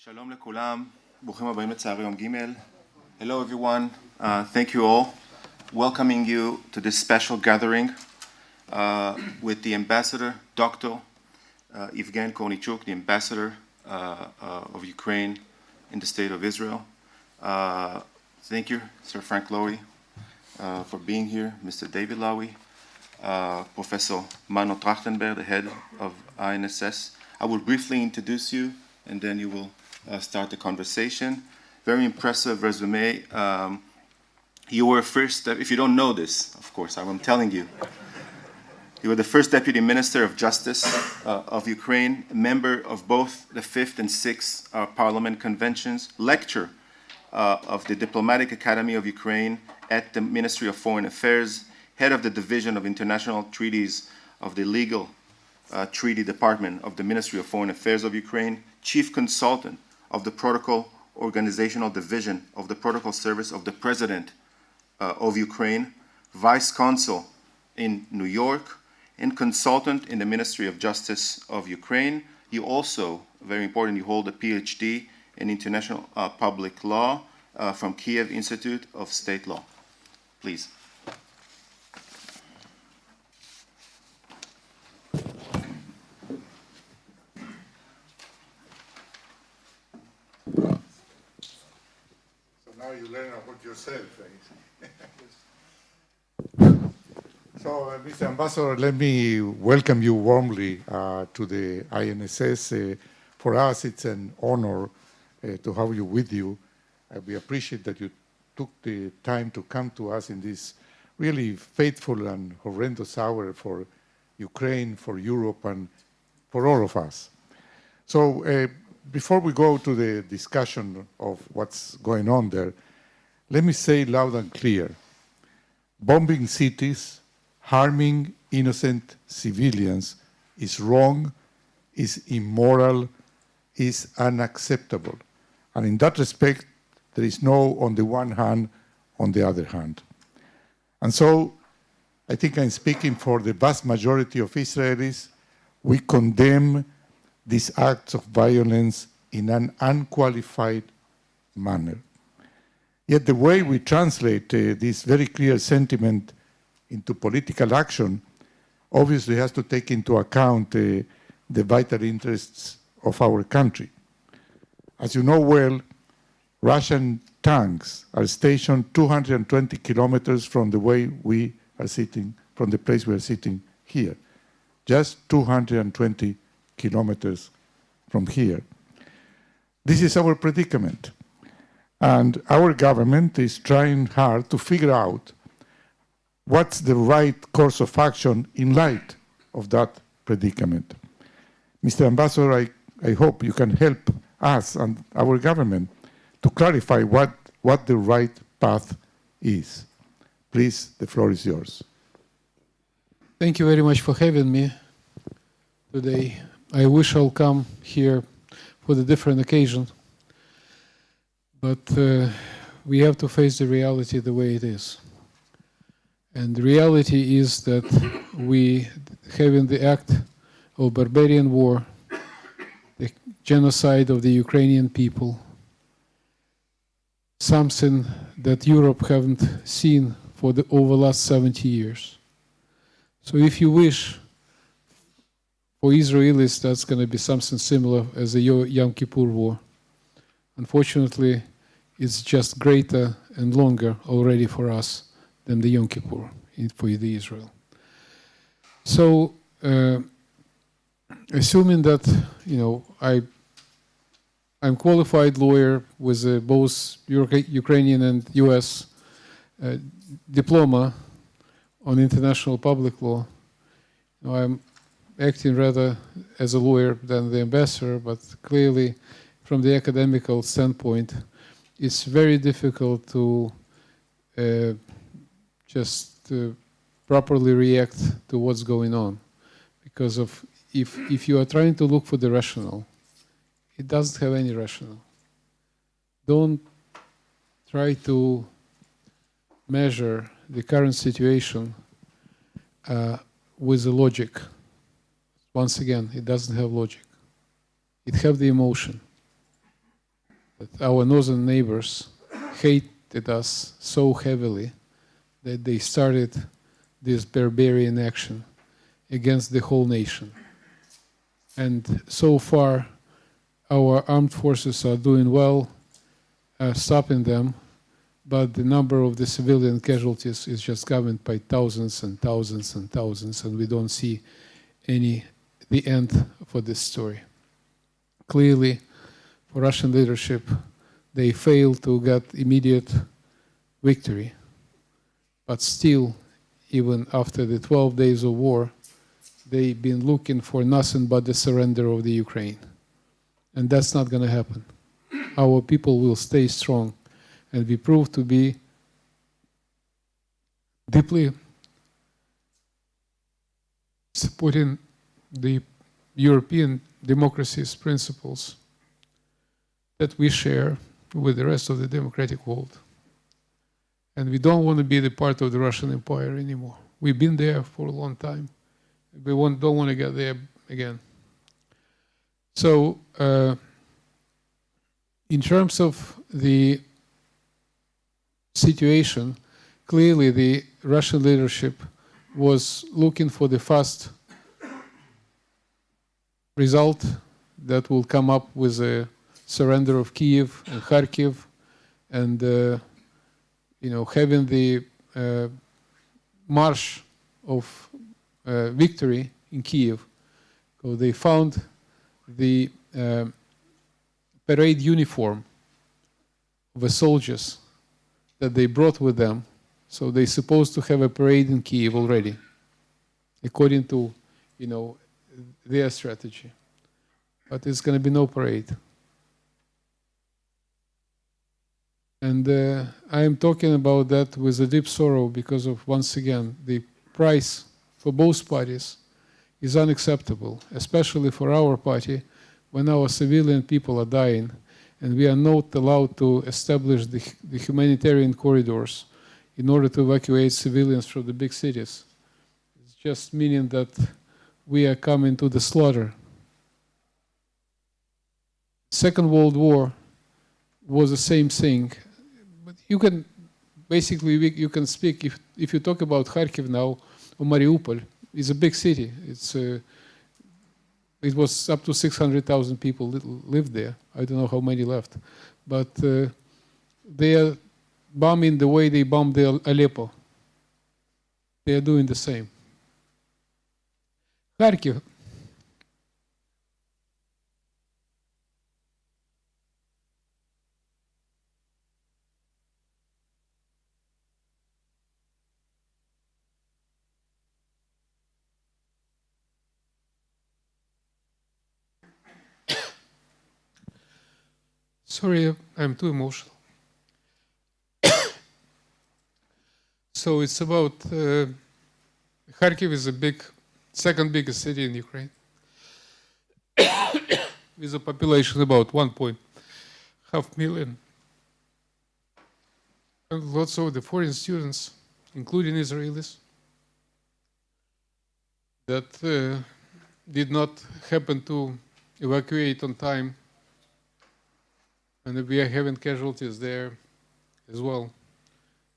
שלום לכולם, ברוכים הבאים לצערי יום ג'. Hello everyone, thank you all. Welcoming you to this special gathering with the ambassador, Dr. Ievgen Kורניצ'וק, the ambassador of Ukraine in the state of Israel. Thank you, Sir Frank Lowy, for being here, Mr. David Lowy, Professor Manu Trachtenberg, the head of INSS. I will briefly introduce you and then you will start the conversation. Very impressive resume. You were first, if you don't know this, of course, I'm telling you. You were the first Deputy Minister of Justice of Ukraine, a member of both the 5th and 6th Parliament conventions, lecturer of the Diplomatic Academy of Ukraine at the Ministry of Foreign Affairs, head of the Division of International Treaties of the Legal Treaty Department of the Ministry of Foreign Affairs of Ukraine, chief consultant of the Protocol Organizational Division of the Protocol Service of the President of Ukraine, vice consul in New York, and consultant in the Ministry of Justice of Ukraine. You also, very important, you hold a PhD in International Public Law from Kiev Institute of State Law. Please. Now you learn about yourself. So, Mr. Ambassador, let me welcome you warmly to the INSS. For us, it's an honor to have you with you. We appreciate that you took the time to come to us in this really fateful and horrendous hour for Ukraine, for Europe, and for all of us. So, before we go to the discussion of what's going on there, let me say loud and clear, bombing cities, harming innocent civilians is wrong, is immoral, is unacceptable. And in that respect, there is no on the one hand, on the other hand. And so, I think I'm speaking for the vast majority of Israelis. We condemn these acts of violence in an unqualified manner. Yet the way we translate this very clear sentiment into political action obviously has to take into account the vital interests of our country. As you know well, Russian tanks are stationed 220 kilometers from the way we are sitting, from the place we are sitting here. Just 220 kilometers from here. This is our predicament. And our government is trying hard to figure out what's the right course of action in light of that predicament. Mr. Ambassador, I hope you can help us and our government to clarify what the right path is. Please, the floor is yours. Thank you very much for having me today. I wish I'll come here for the different occasion, but we have to face the reality the way it is. And the reality is that we having the act of barbarian war, the genocide of the Ukrainian people, something that Europe haven't seen for over the last 70 years. So if you wish, for Israelis, that's going to be something similar as the Yom Kippur War. Unfortunately, it's just greater and longer already for us than the Yom Kippur for the Israel. So, assuming that, I'm qualified lawyer with both Ukrainian and U.S. Diploma on international public law, I'm acting rather as a lawyer than the ambassador, but clearly from the academical standpoint, it's very difficult to just properly react to what's going on. Because of if you are trying to look for the rationale, it doesn't have any rationale. Don't try to measure the current situation with the logic. Once again, it doesn't have logic. It has the emotion. that our northern neighbors hated us so heavily that they started this barbarian action against the whole nation. And so far, our armed forces are doing well, stopping them, but the number of the civilian casualties is just coming by thousands and thousands and thousands, and we don't see the end for this story. Clearly, for Russian leadership, they failed to get immediate victory. But still, even after the 12 days of war, they've been looking for nothing but the surrender of the Ukraine. And that's not going to happen. Our people will stay strong, and we prove to be deeply supporting the European democracy's principles that we share with the rest of the democratic world. And we don't want to be the part of the Russian Empire anymore. We've been there for a long time. We don't want to get there again. So, in terms of the situation, clearly the Russian leadership was looking for the fast result that will come up with a surrender of Kiev and Kharkiv, and having the march of victory in Kiev. So they found the parade uniform of the soldiers that they brought with them. So they're supposed to have a parade in Kiev already, according to their strategy. But it's going to be no parade. And I am talking about that with a deep sorrow because of, once again, the price for both parties is unacceptable, especially for our party when our civilian people are dying and we are not allowed to establish the humanitarian corridors in order to evacuate civilians from the big cities. It's just meaning that we are coming to the slaughter. Second World War was the same thing. But you can, basically, you can speak, if you talk about Kharkiv now, or Mariupol, it's a big city. It was up to 600,000 people lived there. I don't know how many left. But they are bombing the way they bombed Aleppo. They are doing the same. Kharkiv. Sorry, I'm too emotional. So it's about Kharkiv is the second biggest city in Ukraine, with a population about 1.5 million, and lots of the foreign students, including Israelis, that did not happen to evacuate on time. And we are having casualties there as well,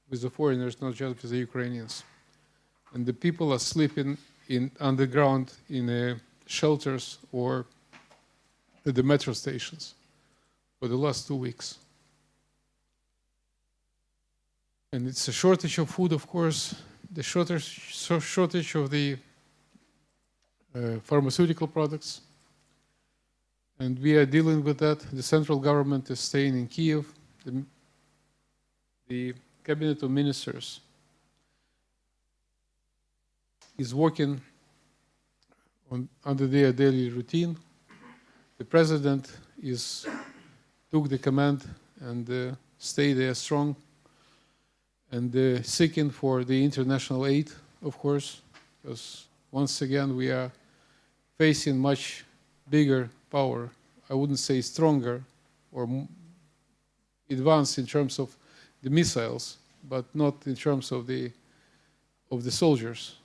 with the foreigners, not just with the Ukrainians. And the people are sleeping underground in shelters or at the metro stations for the last 2 weeks. And it's a shortage of food, of course, the shortage of the pharmaceutical products. And we are dealing with that. The central government is staying in Kiev. The cabinet of ministers is working under their daily routine. The president took the command and stayed there strong and seeking for the international aid, of course, because once again we are facing much bigger power. I wouldn't say stronger or advanced in terms of the missiles, but not in terms of the soldiers.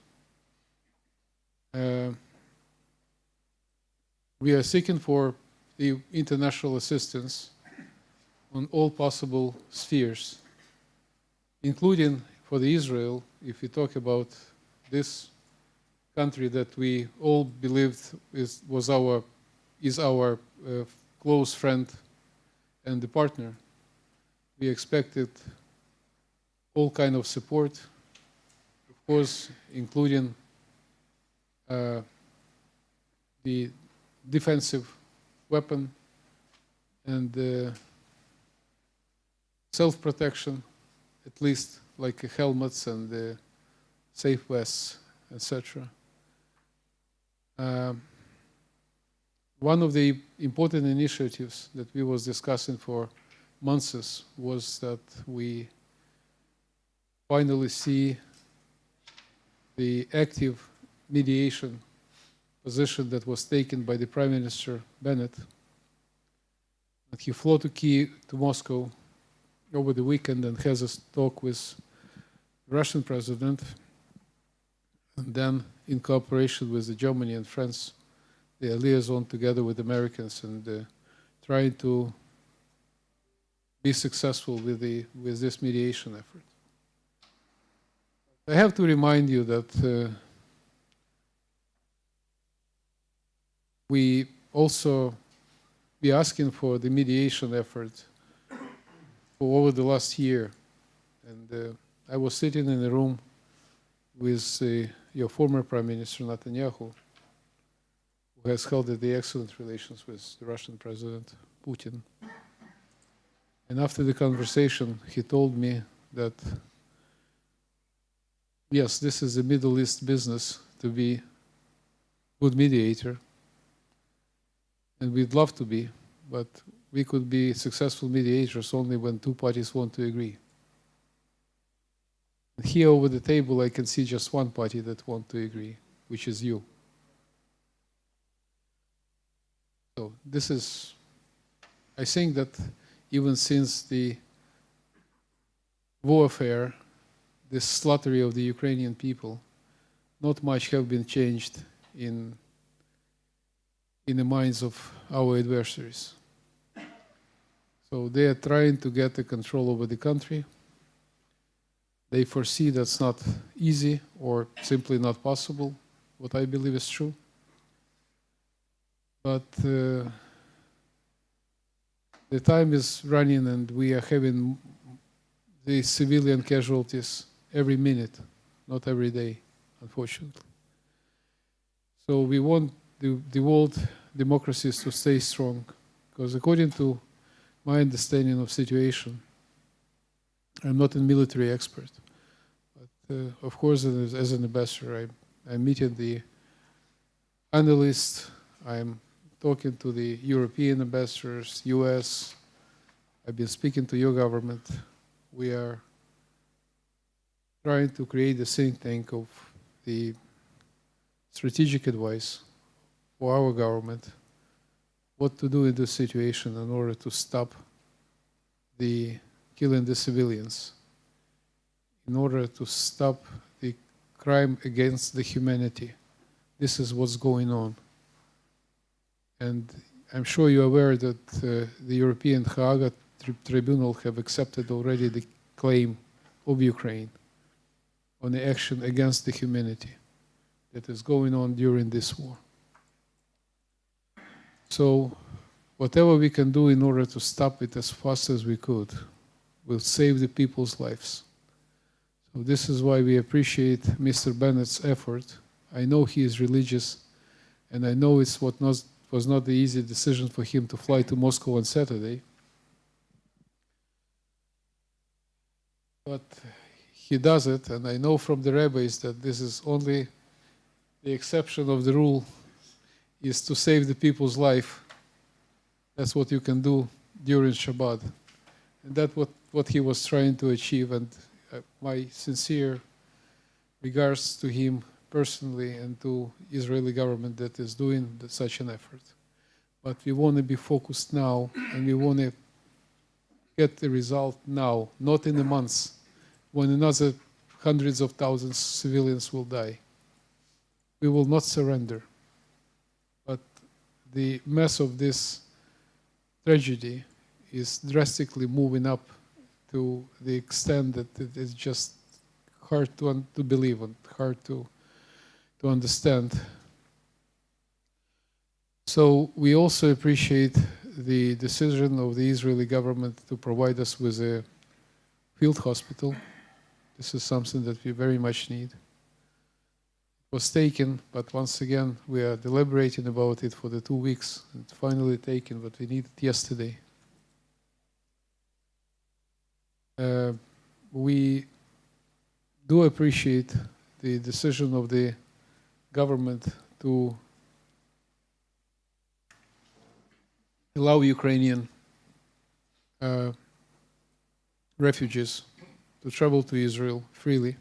We are seeking for the international assistance on all possible spheres, including for the Israel, if we talk about this country that we all believed is our close friend and the partner. We expected all kind of support, of course, including the defensive weapon and self-protection, at least like helmets and safe vests, etc. One of the important initiatives that we was discussing for months was that we finally see the active mediation position that was taken by the Prime Minister Bennett. And he flew to Moscow over the weekend and has a talk with the Russian president, and then in cooperation with Germany and France, they are liaison together with Americans and trying to be successful with this mediation effort. I have to remind you that we also be asking for the mediation effort for over the last year, and I was sitting in a room with your former Prime Minister Netanyahu, who has held the excellent relations with the Russian President Putin. And after the conversation, he told me that, yes, this is a Middle East business to be a good mediator, and we'd love to be, but we could be successful mediators only when two parties want to agree. And here over the table, I can see just one party that wants to agree, which is you. So this is, I think that even since the warfare, the slaughtering of the Ukrainian people, not much have been changed in the minds of our adversaries. So they are trying to get the control over the country. They foresee that's not easy or simply not possible, what I believe is true. But the time is running and we are having the civilian casualties every minute, not every day, unfortunately. So we want the world democracies to stay strong, because according to my understanding of situation, I'm not a military expert, but of course as an ambassador I'm meeting the analysts, I'm talking to the European ambassadors, US, I've been speaking to your government. We are trying to create a think tank of the strategic advice for our government, what to do in this situation in order to stop the killing the civilians, in order to stop the crime against the humanity. This is what's going on. And I'm sure you're aware that the European Hague Tribunal have accepted already the claim of Ukraine on the action against the humanity that is going on during this war. So whatever we can do in order to stop it as fast as we could will save the people's lives. So this is why we appreciate Mr. Bennett's effort. I know he is religious, and I know it's was not the easy decision for him to fly to Moscow on Saturday. But he does it, and I know from the rabbis that this is only the exception of the rule, is to save the people's life. That's what you can do during Shabbat. And that's what he was trying to achieve, and my sincere regards to him personally and to Israeli government that is doing such an effort. But we want to be focused now, and we want to get the result now, not in the months when another hundreds of thousands of civilians will die. We will not surrender. But the mess of this tragedy is drastically moving up to the extent that it is just hard to believe and hard to understand. So we also appreciate the decision of the Israeli government to provide us with a field hospital. This is something that we very much need. It was taken, but once again, we are deliberating about it for the 2 weeks. It's finally taken, but we need it yesterday. We do appreciate the decision of the government to allow Ukrainian refugees to travel to Israel freely,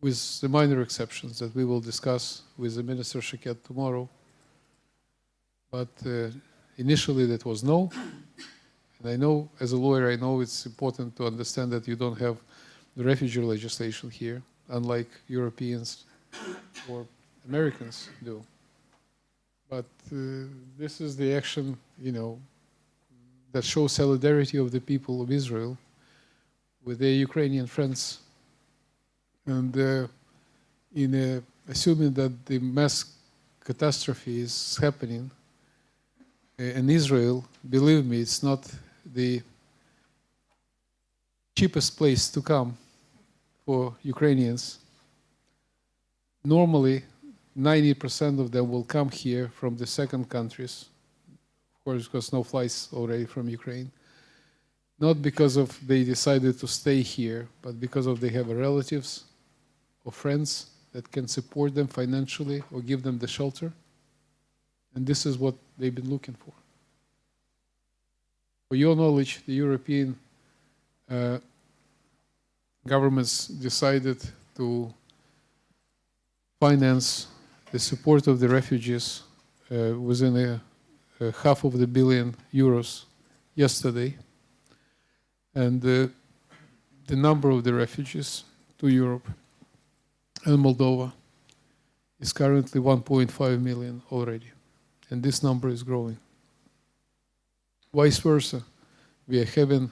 with the minor exceptions that we will discuss with the Minister Shaket tomorrow. But initially that was no. And I know, as a lawyer, I know it's important to understand that you don't have the refugee legislation here, unlike Europeans or Americans do. But this is the action, that shows solidarity of the people of Israel with their Ukrainian friends. And assuming that the mass catastrophe is happening in Israel, believe me, it's not the cheapest place to come for Ukrainians. Normally, 90% of them will come here from the second countries, of course, because no flights already from Ukraine. Not because of they decided to stay here, but because of they have relatives or friends that can support them financially or give them the shelter. And this is what they've been looking for. For your knowledge, the European governments decided to finance the support of the refugees within a €500 million yesterday. And the number of the refugees to Europe and Moldova is currently 1.5 million already. And this number is growing. Vice versa, we are having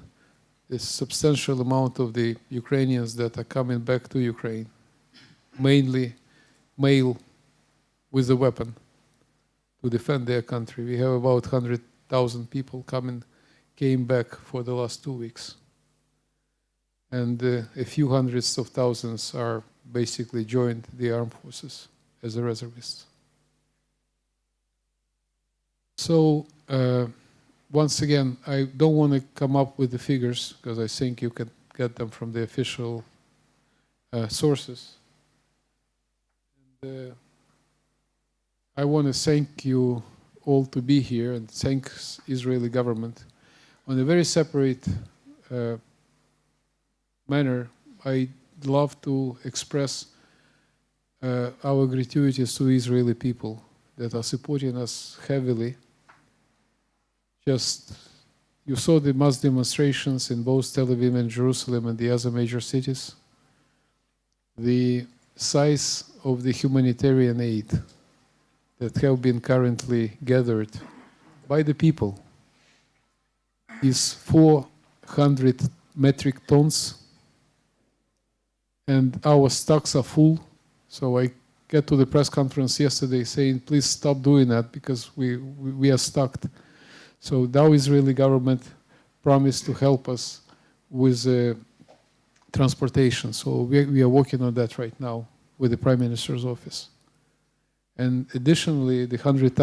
a substantial amount of the Ukrainians that are coming back to Ukraine, mainly male with a weapon to defend their country. We have about 100,000 people came back for the last 2 weeks. And a few hundreds of thousands are basically joined the armed forces as a reservists. So once again, I don't want to come up with the figures because I think you can get them from the official sources. And, I want to thank you all to be here and thank Israeli government. On a very separate manner, I'd love to express our gratitude to Israeli people that are supporting us heavily. Just, you saw the mass demonstrations in both Tel Aviv and Jerusalem and the other major cities. The size of the humanitarian aid that have been currently gathered by the people is 400 metric tons, and our stocks are full. So I get to the press conference yesterday saying, please stop doing that because we are stocked. So now Israeli government promised to help us with transportation. So we are working on that right now with the Prime Minister's office. And additionally, the 100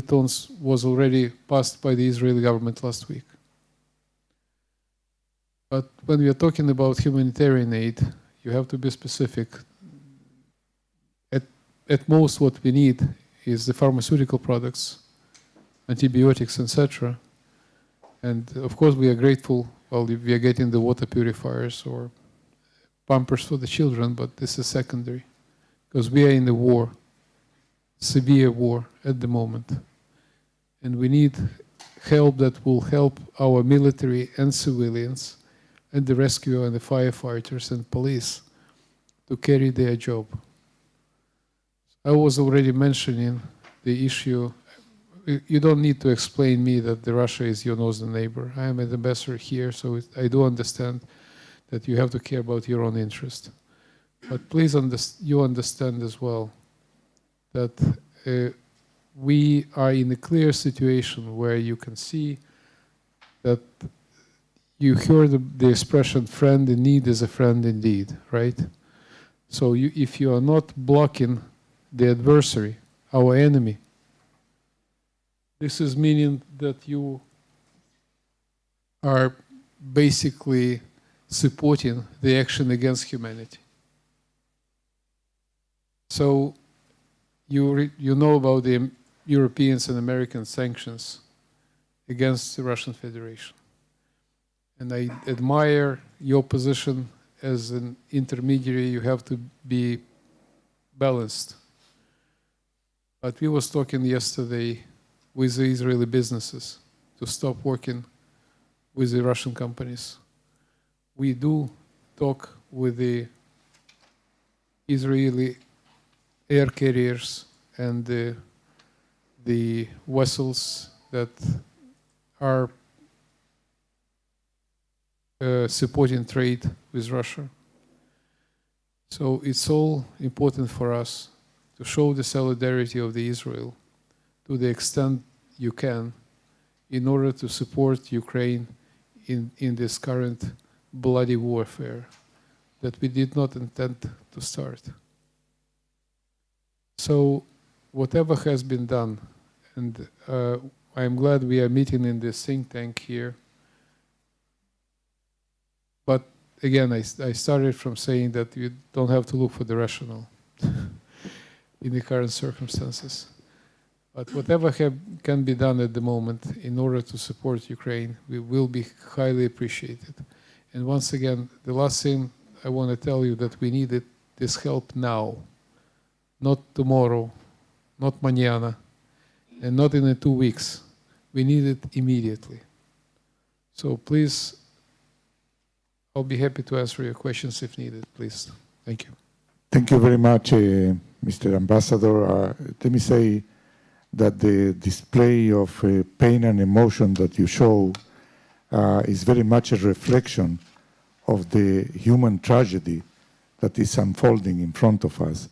tons was already passed by the Israeli government last week. But when we are talking about humanitarian aid, you have to be specific. At most, what we need is the pharmaceutical products, antibiotics, etc. And of course, we are grateful while we are getting the water purifiers or pampers for the children, but this is secondary. Because we are in a war, severe war at the moment. And we need help that will help our military and civilians and the rescue and the firefighters and police to carry their job. I was already mentioning the issue you don't need to explain me that Russia is your northern neighbor. I am an ambassador here, so I do understand that you have to care about your own interest. But please you understand as well that we are in a clear situation where you can see that you heard the expression friend in need is a friend indeed, right? So if you are not blocking the adversary, our enemy, this is meaning that you are basically supporting the action against humanity. So you know about the Europeans and American sanctions against the Russian Federation. And I admire your position as an intermediary. You have to be balanced. But we was talking yesterday with the Israeli businesses to stop working with the Russian companies. We do talk with the Israeli air carriers and the vessels that are supporting trade with Russia. So it's all important for us to show the solidarity of the Israel to the extent you can in order to support Ukraine in this current bloody warfare that we did not intend to start. So whatever has been done, and I'm glad we are meeting in this think tank here. But again, I started from saying that you don't have to look for the rationale in the current circumstances. But whatever can be done at the moment in order to support Ukraine, we will be highly appreciated. And once again, the last thing I want to tell you that we needed this help now, not tomorrow, not mañana, and not in 2 weeks. We need it immediately. So please, I'll be happy to answer your questions if needed, please. Thank you. Thank you very much, Mr. Ambassador. Let me say that the display of pain and emotion that you show is very much a reflection of the human tragedy that is unfolding in front of us.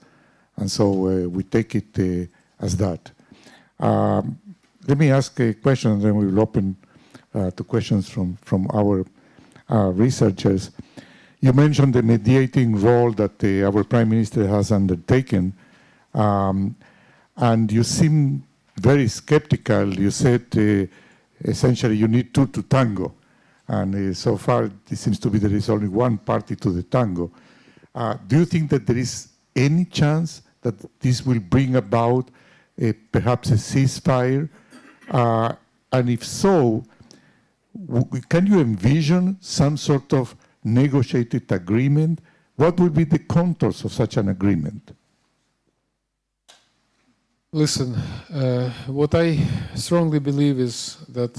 And so we take it as that. Let me ask a question, and then we will open to questions from our researchers. You mentioned the mediating role that our Prime Minister has undertaken, and you seem very skeptical. You said essentially you need two to tango, and so far it seems to be there is only one party to the tango. Do you think that there is any chance that this will bring about perhaps a ceasefire? And if so, can you envision some sort of negotiated agreement? What will be the contours of such an agreement? Listen, what I strongly believe is that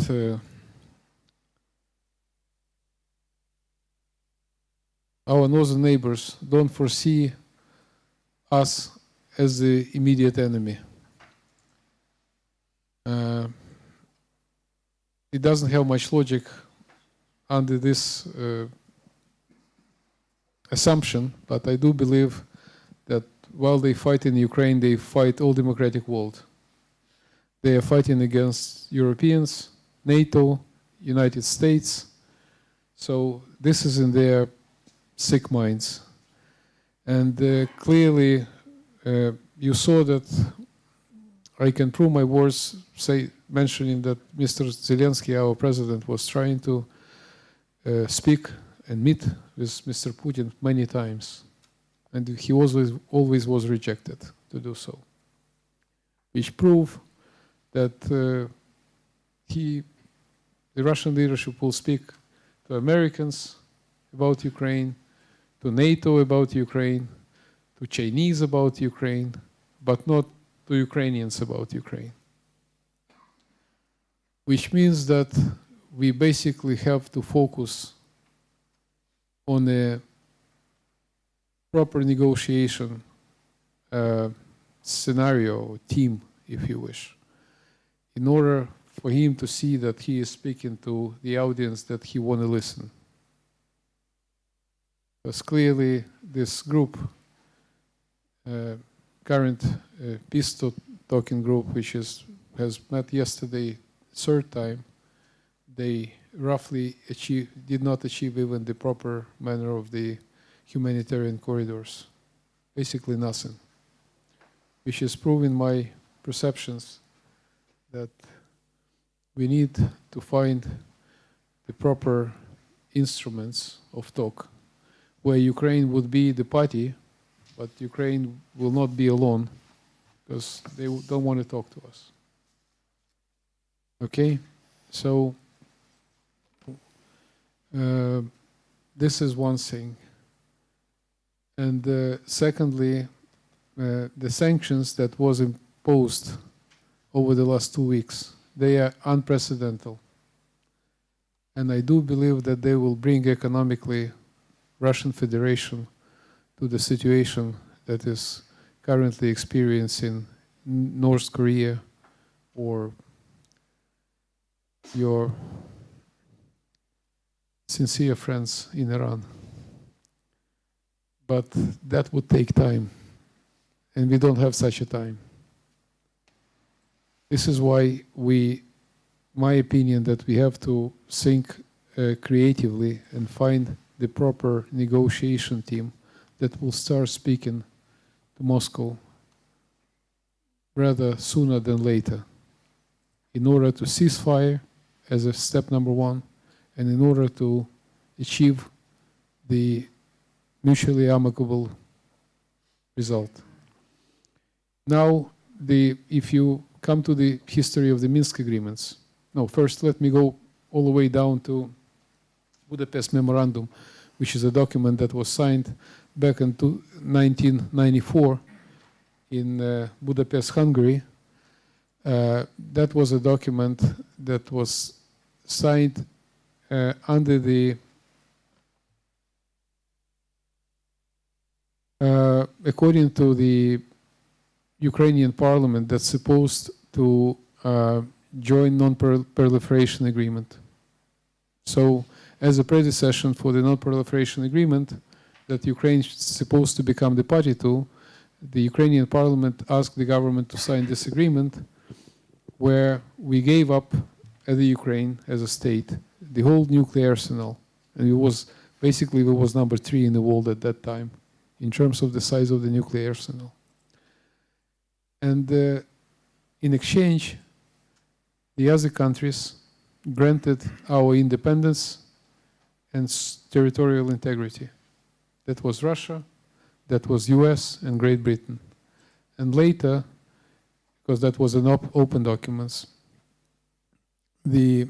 our northern neighbors don't foresee us as the immediate enemy. It doesn't have much logic under this assumption, but I do believe that while they fight in Ukraine, they fight all democratic world. They are fighting against Europeans, NATO, United States. So this is in their sick minds. And clearly, you saw that I can prove my words, mentioning that Mr. Zelensky, our president, was trying to speak and meet with Mr. Putin many times. And he always was rejected to do so, which prove that the Russian leadership will speak to Americans about Ukraine, to NATO about Ukraine, to Chinese about Ukraine, but not to Ukrainians about Ukraine. Which means that we basically have to focus on a proper negotiation scenario, team, if you wish, in order for him to see that he is speaking to the audience that he want to listen. Because clearly this group, current peace talking group, which has met yesterday third time, they roughly did not achieve even the proper manner of the humanitarian corridors. Basically nothing, which is proving my perceptions that we need to find the proper instruments of talk, where Ukraine would be the party, but Ukraine will not be alone, because they don't want to talk to us. Okay? So, this is one thing. And secondly, the sanctions that was imposed over the last 2 weeks, they are unprecedented. And I do believe that they will bring economically Russian Federation to the situation that is currently experiencing North Korea or your sincere friends in Iran. But that would take time, and we don't have such a time. This is why my opinion that we have to think creatively and find the proper negotiation team that will start speaking to Moscow rather sooner than later, in order to cease fire as a step number one, and in order to achieve the mutually amicable result. Now, if you come to the history of the Minsk agreements, no, first let me go all the way down to Budapest Memorandum, which is a document that was signed back in 1994 in Budapest, Hungary. That was a document that was signed under the according to the Ukrainian parliament that's supposed to join non-proliferation agreement. So as a predecessor for the non-proliferation agreement that Ukraine is supposed to become the party to, the Ukrainian parliament asked the government to sign this agreement where we gave up as the Ukraine, as a state, the whole nuclear arsenal. And it was basically number 3 in the world at that time in terms of the size of the nuclear arsenal. And in exchange, the other countries granted our independence and territorial integrity. That was Russia, that was US and Great Britain. And later, because that was an open documents, the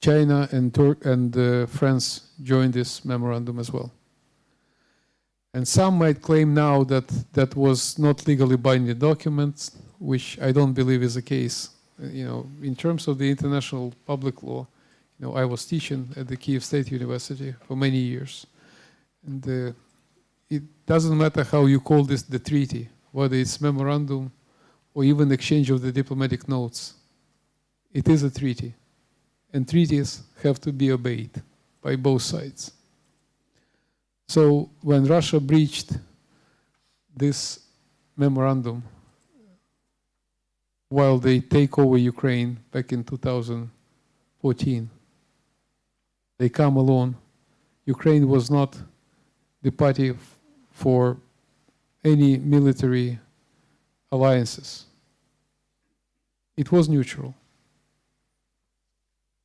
China and France joined this memorandum as well. And some might claim now that that was not legally binding documents, which I don't believe is the case. In terms of the international public law, I was teaching at the Kiev State University for many years. And it doesn't matter how you call this the treaty, whether it's memorandum or even exchange of the diplomatic notes. It is a treaty. And treaties have to be obeyed by both sides. So when Russia breached this memorandum, while they take over Ukraine back in 2014, they come alone. Ukraine was not the party for any military alliances. It was neutral.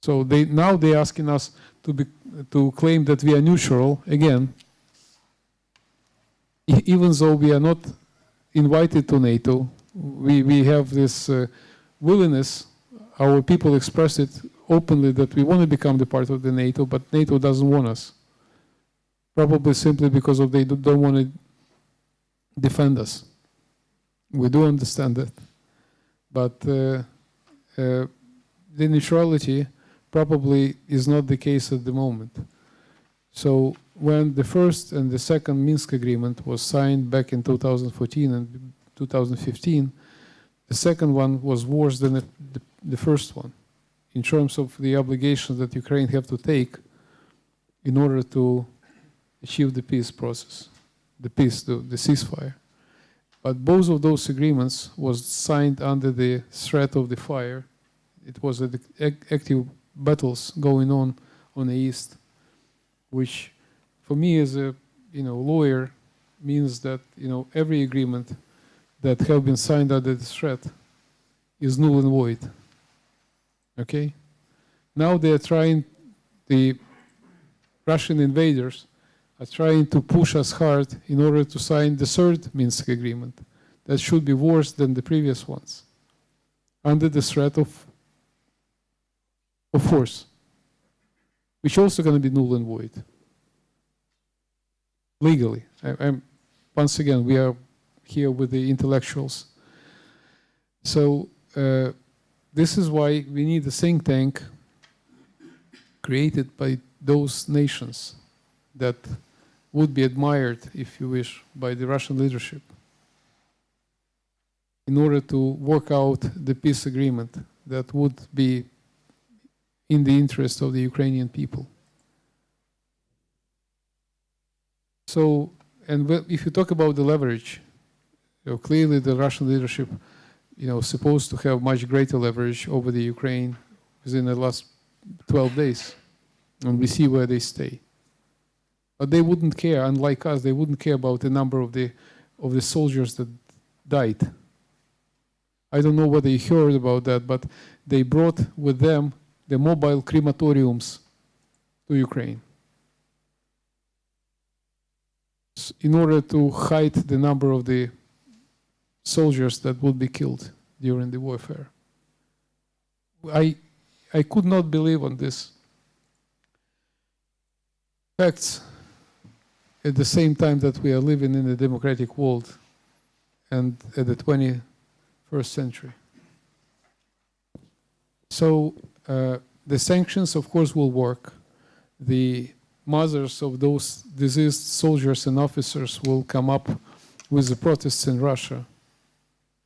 So now they're asking us to claim that we are neutral again, even though we are not invited to NATO. We have this willingness, our people express it openly that we want to become the part of the NATO, but NATO doesn't want us. Probably simply because they don't want to defend us. We do understand that. But the neutrality probably is not the case at the moment. So when the first and the second Minsk agreement was signed back in 2014 and 2015, the second one was worse than the first one in terms of the obligations that Ukraine have to take in order to achieve the peace process, the ceasefire. But both of those agreements was signed under the threat of the fire. It was active battles going on the east, which for me as a lawyer means that every agreement that have been signed under the threat is null and void. Okay? Now they are trying, the Russian invaders are trying to push us hard in order to sign the third Minsk agreement that should be worse than the previous ones, under the threat of force, which also going to be null and void. Legally. Once again, we are here with the intellectuals. So this is why we need a think tank created by those nations that would be admired, if you wish, by the Russian leadership in order to work out the peace agreement that would be in the interest of the Ukrainian people. So, and if you talk about the leverage, clearly the Russian leadership, supposed to have much greater leverage over the Ukraine within the last 12 days, and we see where they stay. But they wouldn't care, unlike us, they wouldn't care about the number of the soldiers that died. I don't know whether you heard about that, but they brought with them the mobile crematoriums to Ukraine in order to hide the number of the soldiers that would be killed during the warfare. I could not believe on this facts at the same time that we are living in a democratic world and at the 21st century. So the sanctions, of course, will work. The mothers of those deceased soldiers and officers will come up with the protests in Russia.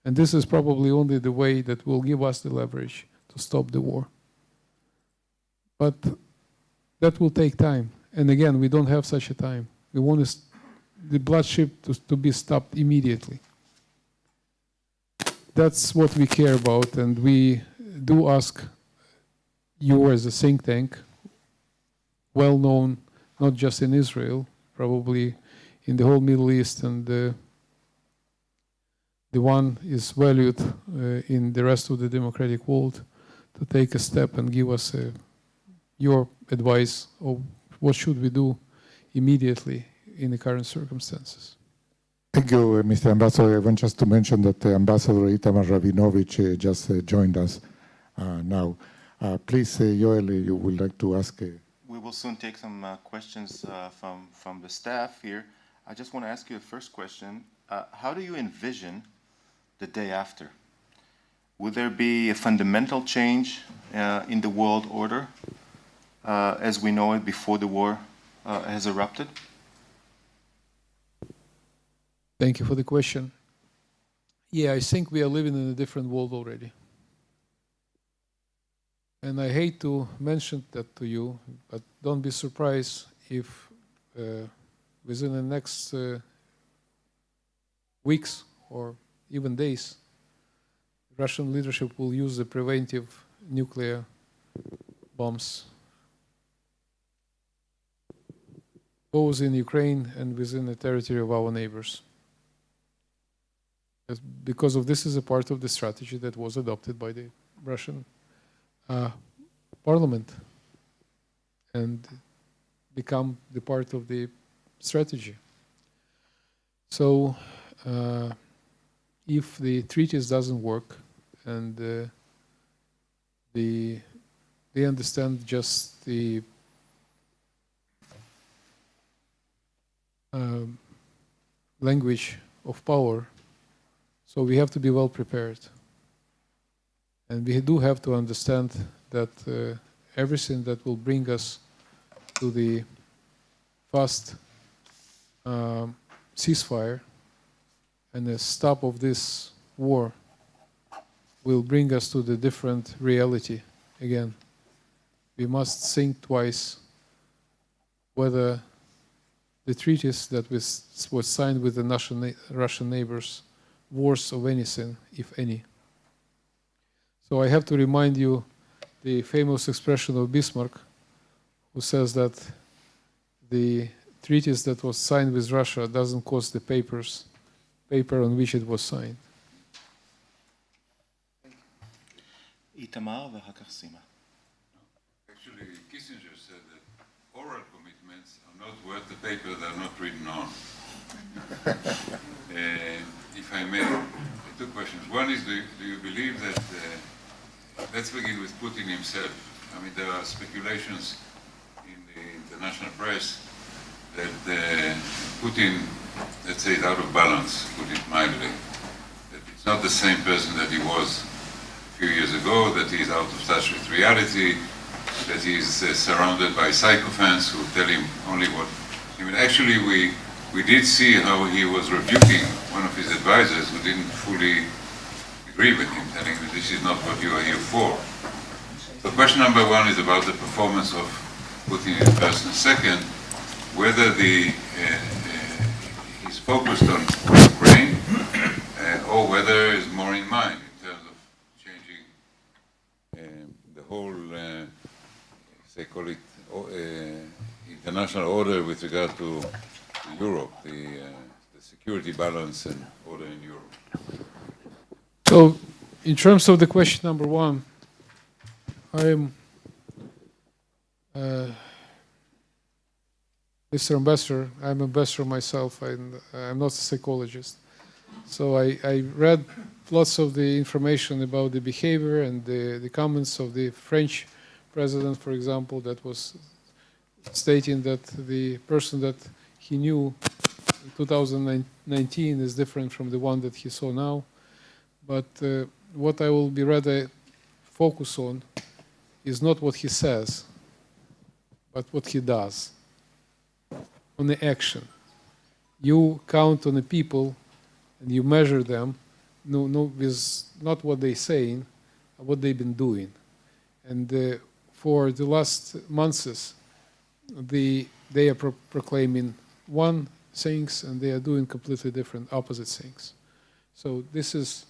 And this is probably only the way that will give us the leverage to stop the war. But that will take time. And again, we don't have such a time. We want the bloodshed to be stopped immediately. That's what we care about, and we do ask you as a think tank, well known not just in Israel, probably in the whole Middle East, and the one is valued in the rest of the democratic world, to take a step and give us your advice of what should we do immediately in the current circumstances. Thank you, Mr. Ambassador. I want just to mention that Ambassador Itamar Rabinovich just joined us now. Please, Yoel, you would like to ask? We will soon take some questions from the staff here. I just want to ask you a first question. How do you envision the day after? Will there be a fundamental change in the world order as we know it before the war has erupted? Thank you for the question. Yeah, I think we are living in a different world already. And I hate to mention that to you, but don't be surprised if within the next weeks or even days, Russian leadership will use the preventive nuclear bombs, both in Ukraine and within the territory of our neighbors. Because of this is a part of the strategy that was adopted by the Russian parliament and become the part of the strategy. So if the treaties doesn't work and they understand just the language of power, so we have to be well prepared. And we do have to understand that everything that will bring us to the fast ceasefire and the stop of this war will bring us to the different reality again. We must think twice whether the treaties that was signed with the Russian neighbors worth of anything, if any. So I have to remind you the famous expression of Bismarck, who says that the treaties that was signed with Russia doesn't cost the paper on which it was signed. איתמר ואחר כך סימה. Actually, Kissinger said that oral commitments are not worth the paper they are not written on. If I may, two questions. One is, do you believe that, let's begin with Putin himself. I mean, there are speculations in the international press that Putin, let's say, is out of balance, put it mildly. That it's not the same person that he was a few years ago, that he's out of touch with reality, that he's surrounded by sycophants who tell him only what... I mean, actually, we did see how he was rebuking one of his advisors who didn't fully agree with him, telling him this is not what you are here for. So question number one is about the performance of Putin in person. Second, whether he's focused on Ukraine or whether it's more in mind in terms of changing the whole, say, call it international order with regard to Europe, the security balance and order in Europe. So, in terms of the question number one, I am, Mr. Ambassador, I'm ambassador myself, and I'm not a psychologist. So I read lots of the information about the behavior and the comments of the French president, for example, that was stating that the person that he knew in 2019 is different from the one that he saw now. But what I will be rather focus on is not what he says, but what he does, on the action. You count on the people and you measure them with not what they're saying, but what they've been doing. And for the last months, they are proclaiming one things and they are doing completely different, opposite things. So this is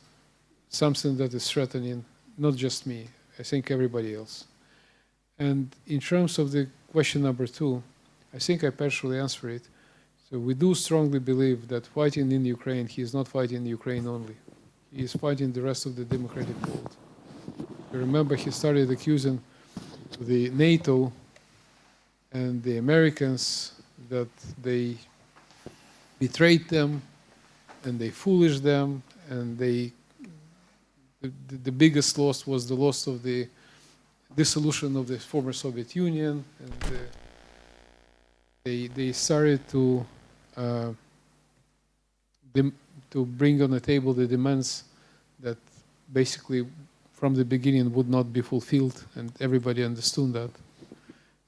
something that is threatening not just me, I think everybody else. And in terms of the question number two, I think I partially answered it. So we do strongly believe that fighting in Ukraine, he is not fighting Ukraine only. He is fighting the rest of the democratic world. You remember he started accusing the NATO and the Americans that they betrayed them and they foolish them, and the biggest loss was the loss of the dissolution of the former Soviet Union, and they started to bring on the table the demands that basically from the beginning would not be fulfilled, and everybody understood that.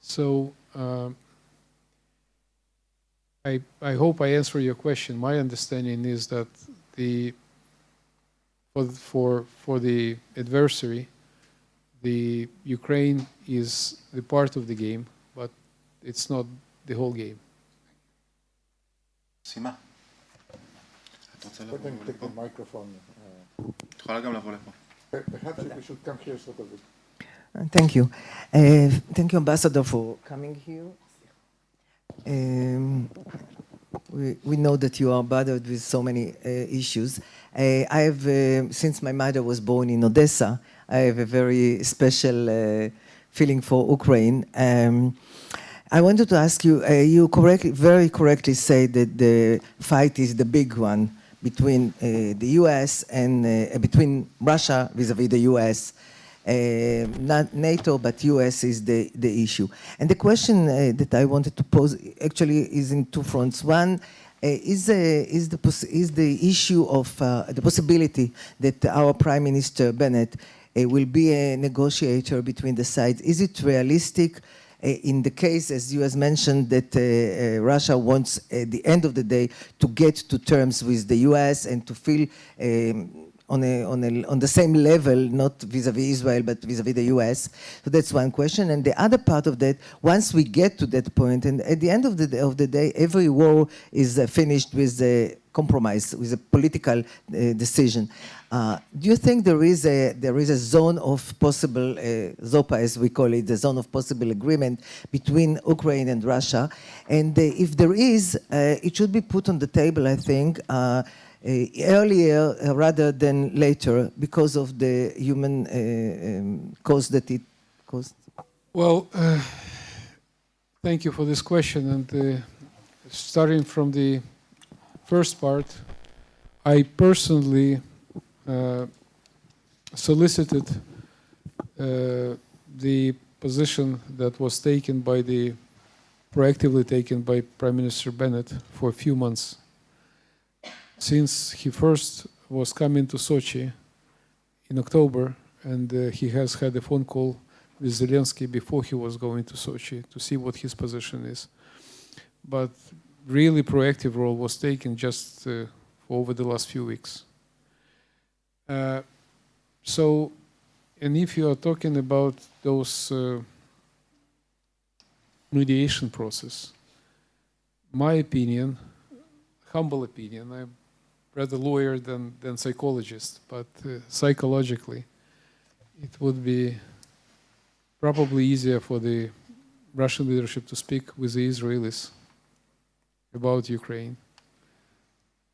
So I hope I answer your question. My understanding is that for the adversary, the Ukraine is the part of the game, but it's not the whole game. סימה. את רוצה לבוא Let them take לפה? the microphone. את יכולה גם לבוא לפה. Perhaps we should come here sort of. Thank you. Thank you, Ambassador, for coming here. We know that you are bothered with so many issues. I have, since my mother was born in Odessa, I have a very special feeling for Ukraine. I wanted to ask you, you very correctly say that the fight is the big one between the US and between Russia vis-a-vis the US. Not NATO, but US is the issue. And the question that I wanted to pose actually is in two fronts. One is the issue of the possibility that our Prime Minister Bennett will be a negotiator between the sides. Is it realistic in the case, as you has mentioned, that Russia wants at the end of the day to get to terms with the US and to feel on the same level, not vis-à-vis Israel, but vis-à-vis the US. So that's one question. And the other part of that, once we get to that point, and at the end of the day, every war is finished with a compromise, with a political decision. Do you think there is a zone of possible, ZOPA as we call it, the zone of possible agreement between Ukraine and Russia? And if there is, it should be put on the table, I think, earlier rather than later because of the human cost that it caused? Well, thank you for this question. And starting from the first part, I personally solicited the position that was proactively taken by Prime Minister Bennett for a few months. Since he first was coming to Sochi in October, and he has had a phone call with Zelensky before he was going to Sochi to see what his position is. But really proactive role was taken just over the last few weeks. So, and if you are talking about those mediation process, my opinion, humble opinion, I'm rather lawyer than psychologist, but psychologically, it would be probably easier for the Russian leadership to speak with the Israelis about Ukraine,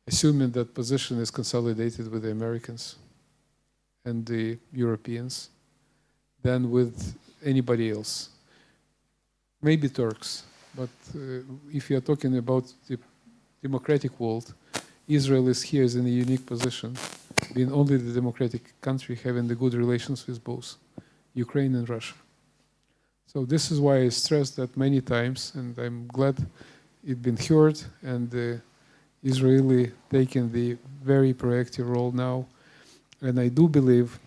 assuming that position is consolidated with the Americans and the Europeans, than with anybody else. Maybe Turks, but if you are talking about the democratic world, Israel is here in a unique position, being only the democratic country having the good relations with both Ukraine and Russia. So this is why I stressed that many times, and I'm glad it's been heard, and the Israeli taking the very proactive role now. And I do believe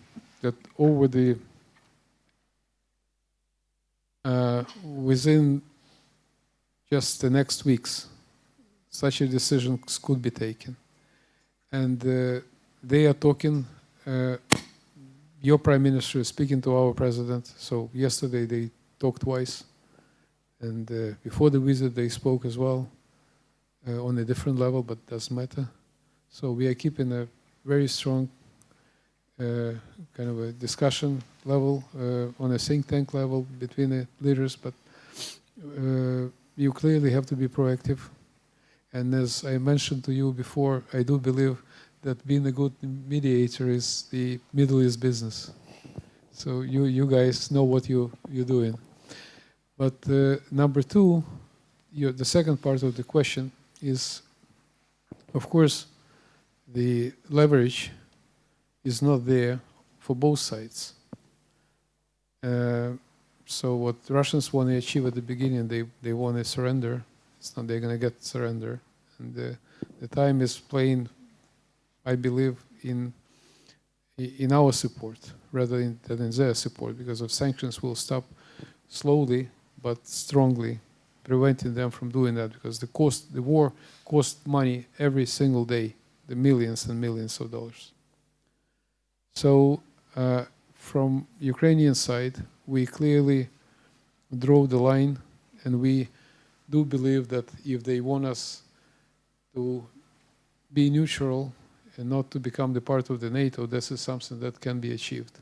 that over the within just the next weeks, such a decision could be taken. And they are talking, your Prime Minister is speaking to our President, so yesterday they talked twice, and before the visit they spoke as well, on a different level, but doesn't matter. So we are keeping a very strong kind of a discussion level, on a think tank level between the leaders, but you clearly have to be proactive. And as I mentioned to you before, I do believe that being a good mediator is the Middle East business. So you guys know what you're doing. But number two, the second part of the question is, of course, the leverage is not there for both sides. So what the Russians want to achieve at the beginning, they want to surrender. It's not they're going to get surrender. And the time is playing, I believe, in our support rather than in their support, because of sanctions will stop slowly but strongly, preventing them from doing that, because the war costs money every single day, the millions and millions of dollars. So from Ukrainian side, we clearly draw the line, and we do believe that if they want us to be neutral and not to become the part of the NATO, this is something that can be achieved.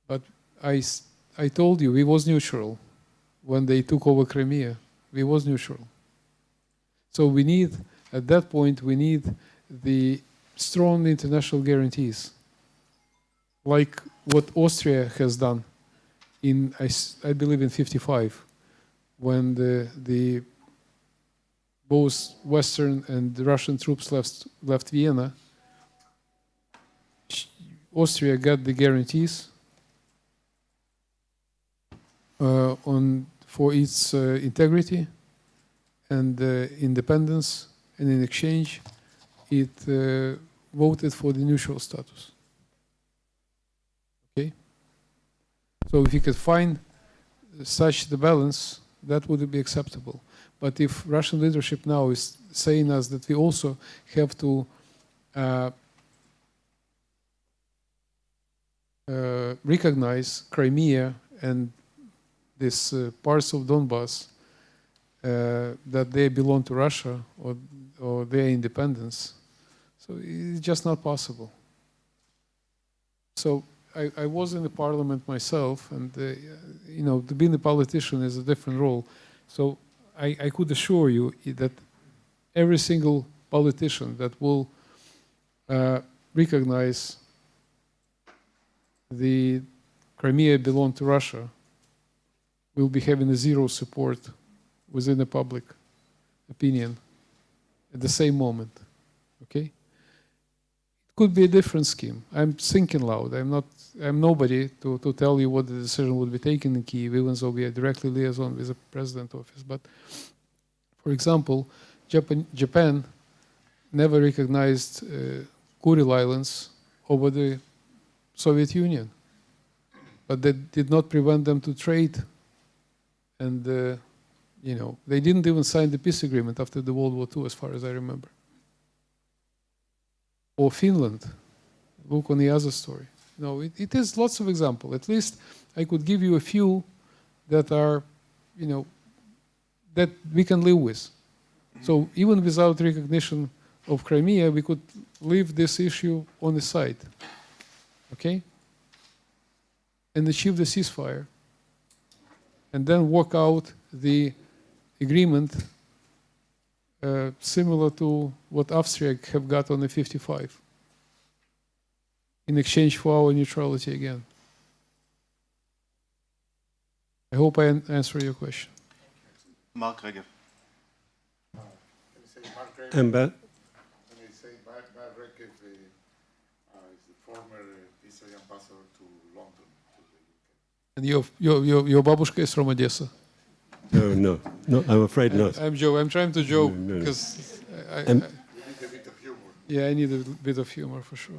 But I told you, we was neutral when they took over Crimea. We was neutral. So we need, at that point, we need the strong international guarantees, like what Austria has done in, I believe, in '55, when the both Western and the Russian troops left Vienna. Austria got the guarantees for its integrity and independence, and in exchange, it voted for the neutral status. Okay, so if you could find such the balance, that would be acceptable. But if Russian leadership now is saying us that we also have to recognize Crimea and these parts of Donbass that they belong to Russia or their independence. So it's just not possible. So I was in the parliament myself, and to being a politician is a different role. So I could assure you that every single politician that will recognize the Crimea belong to Russia will be having a zero support within the public opinion at the same moment. Okay? It could be a different scheme. I'm thinking loud. I'm nobody to tell you what the decision would be taken in Kyiv, even though we are directly liaison with the president's office. But, for example, Japan never recognized Kuril Islands over the Soviet Union, but that did not prevent them to trade. And, they didn't even sign the peace agreement after the World War II, as far as I remember. Or Finland, look on the other story. It is lots of examples. At least I could give you a few that are, that we can live with. So even without recognition of Crimea, we could leave this issue on the side, okay? And achieve the ceasefire. And then work out the agreement similar to what Austria have got on the 55 in exchange for our neutrality again. I hope I answer your question. Mark Regev. When I say Mark Regev is the former Israeli ambassador to London, to the UK. And your babushka is from Odessa. No, I'm afraid not. I'm joking. I'm trying to joke No. because You need a bit of humor. yeah, I need a bit of humor for sure.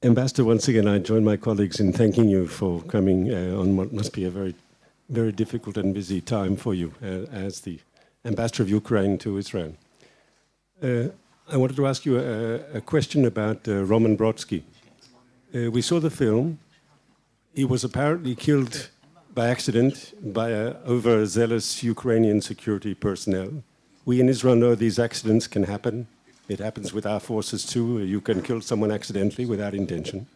Ambassador, once again, I join my colleagues in thanking you for coming on what must be a very, very difficult and busy time for you as the ambassador of Ukraine to Israel. I wanted to ask you a question about Roman Brodsky. We saw the film. He was apparently killed by accident by overzealous Ukrainian security personnel. We in Israel know these accidents can happen. It happens with our forces too. You can kill someone accidentally without intention.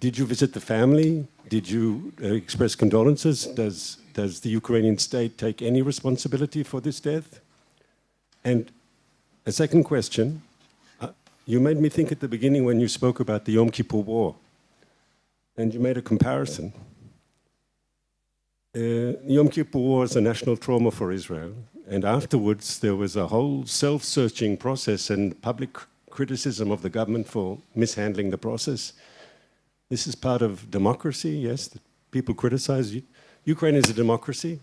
Did you visit the family? Did you express condolences? Does the Ukrainian state take any responsibility for this death? And a second question, you made me think at the beginning when you spoke about the Yom Kippur War, and you made a comparison. Yom Kippur War is a national trauma for Israel, and afterwards there was a whole self-searching process and public criticism of the government for mishandling the process. This is part of democracy, yes, that people criticize. Ukraine is a democracy.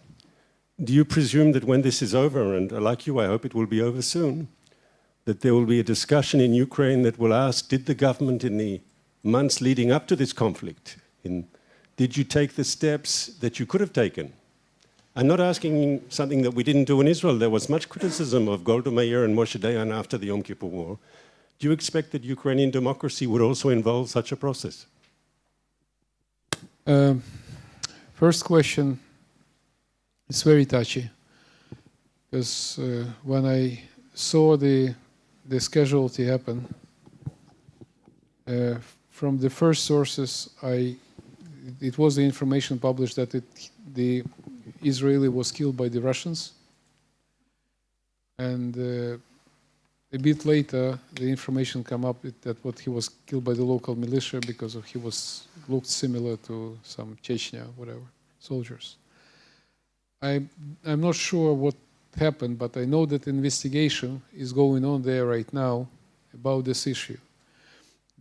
Do you presume that when this is over, and like you, I hope it will be over soon, that there will be a discussion in Ukraine that will ask, did the government in the months leading up to this conflict, did you take the steps that you could have taken? I'm not asking something that we didn't do in Israel. There was much criticism of Golda Meir and Moshe Dayan after the Yom Kippur War. Do you expect that Ukrainian democracy would also involve such a process? First question, it's very touchy, because when I saw this casualty happen, from the first sources, it was the information published that the Israeli was killed by the Russians, and a bit later, the information came up that what he was killed by the local militia because he looked similar to some Chechnya, whatever, soldiers. I'm not sure what happened, but I know that investigation is going on there right now about this issue.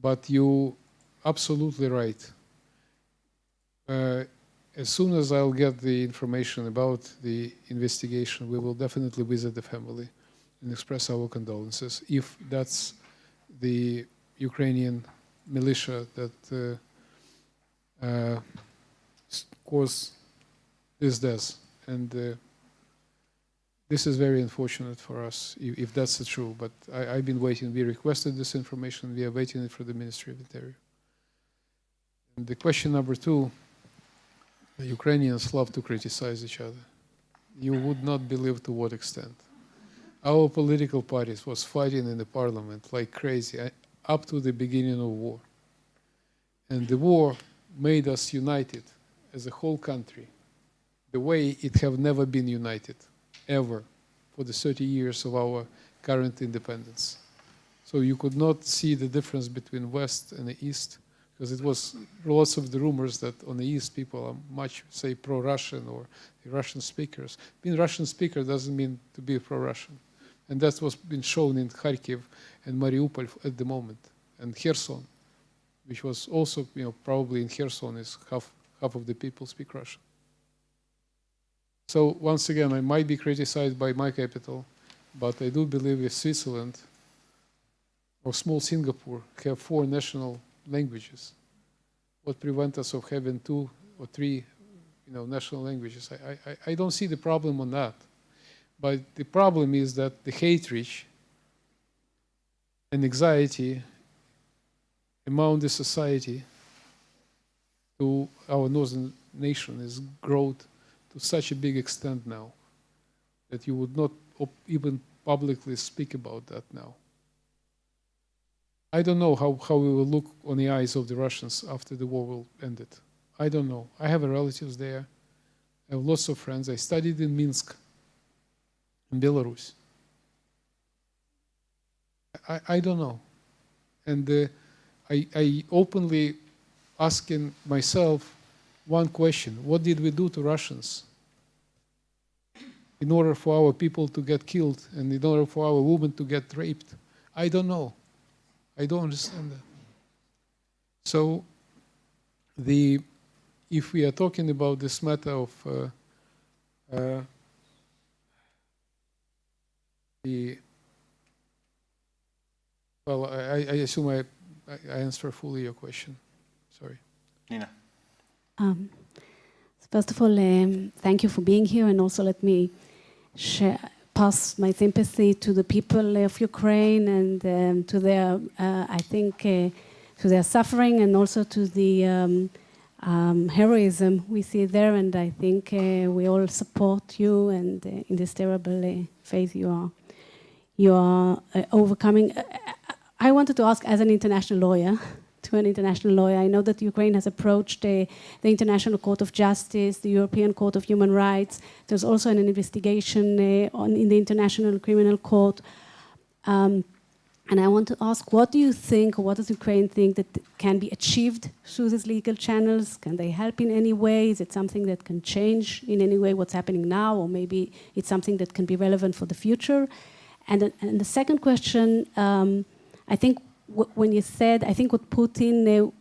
But you absolutely right. As soon as I'll get the information about the investigation, we will definitely visit the family and express our condolences if that's the Ukrainian militia that caused this death. And this is very unfortunate for us, if that's true. But I've been waiting. We requested this information. We are waiting for the Ministry of Interior. The question number two, the Ukrainians love to criticize each other. You would not believe to what extent. Our political parties was fighting in the parliament like crazy up to the beginning of war. And the war made us united as a whole country, the way it have never been united, ever, for the 30 years of our current independence. So you could not see the difference between West and the East, because it was lots of the rumors that on the East people are much, say, pro-Russian or the Russian speakers. Being Russian speaker doesn't mean to be pro-Russian. And that's what's been shown in Kharkiv and Mariupol at the moment, and Kherson, which was also, probably in Kherson is half of the people speak Russian. So once again, I might be criticized by my capital, but I do believe if Switzerland or small Singapore have 4 national languages, what prevents us of having 2 or 3 national languages? I don't see the problem on that. But the problem is that the hatred and anxiety among the society to our northern nation is grown to such a big extent now that you would not even publicly speak about that now. I don't know how we will look on the eyes of the Russians after the war will end it. I don't know. I have relatives there. I have lots of friends. I studied in Minsk, in Belarus. I don't know. And I openly asking myself one question: what did we do to Russians in order for our people to get killed and in order for our women to get raped? I don't know. I don't understand that. So if we are talking about this matter of well, I assume I answer fully your question. Sorry. Nina. First of all, thank you for being here, and also let me pass my sympathy to the people of Ukraine and to their, I think, to their suffering, and also to the heroism we see there. And I think we all support you, and in this terrible phase you are overcoming. I wanted to ask, as an international lawyer, to an international lawyer, I know that Ukraine has approached the International Court of Justice, the European Court of Human Rights. There's also an investigation in the International Criminal Court. And I want to ask, what do you think, or what does Ukraine think that can be achieved through these legal channels? Can they help in any way? Is it something that can change in any way what's happening now, or maybe it's something that can be relevant for the future? And the second question, I think when you said, I think what Putin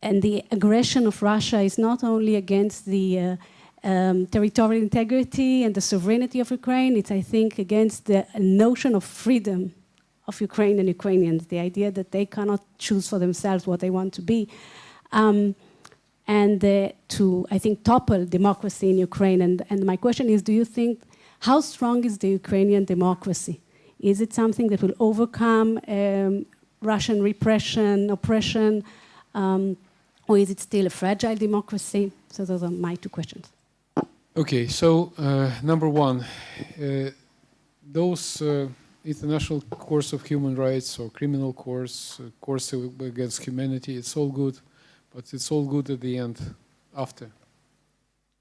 and the aggression of Russia is not only against the territorial integrity and the sovereignty of Ukraine, it's, I think, against the notion of freedom of Ukraine and Ukrainians, the idea that they cannot choose for themselves what they want to be, and to, I think, topple democracy in Ukraine. And my question is, do you think, how strong is the Ukrainian democracy? Is it something that will overcome Russian repression, oppression, or is it still a fragile democracy? So those are my 2 questions. Okay, so number one, those international courts of human rights or criminal courts, courts against humanity, it's all good, but it's all good at the end, after.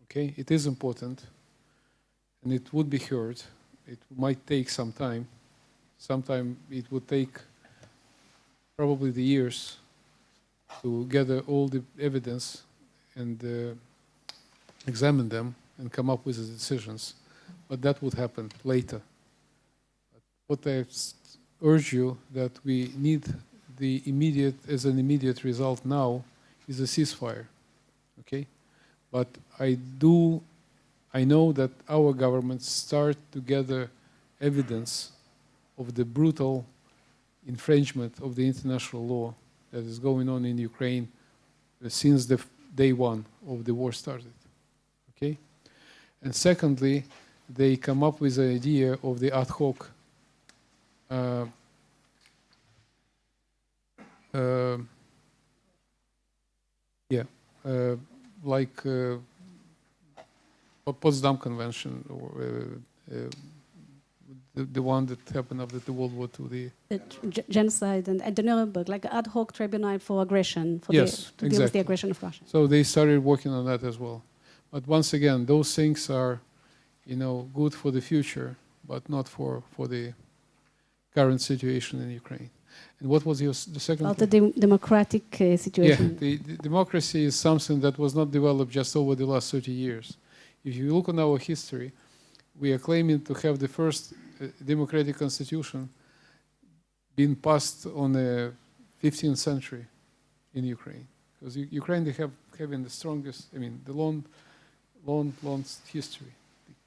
Okay, it is important, and it would be heard. It might take some time. Sometime it would take probably the years to gather all the evidence and examine them and come up with the decisions. But that would happen later. But what I urge you that we need the immediate, as an immediate result now, is a ceasefire. Okay? But I know that our governments start to gather evidence of the brutal infringement of the international law that is going on in Ukraine since the day one of the war started. Okay? And secondly, they come up with the idea of the ad hoc like Potsdam Convention, or the one that happened after the World War II. The genocide and at the Nuremberg, like an ad hoc tribunal for aggression, for Yes, to deal with the exactly. aggression of Russia. So they started working on that as well. But once again, those things are, good for the future, but not for the current situation in Ukraine. And what was the second? About the democratic situation. Yeah, the democracy is something that was not developed just over the last 30 years. If you look on our history, we are claiming to have the first democratic constitution being passed on the 15th century in Ukraine. Because Ukraine, they have having the strongest, the long history.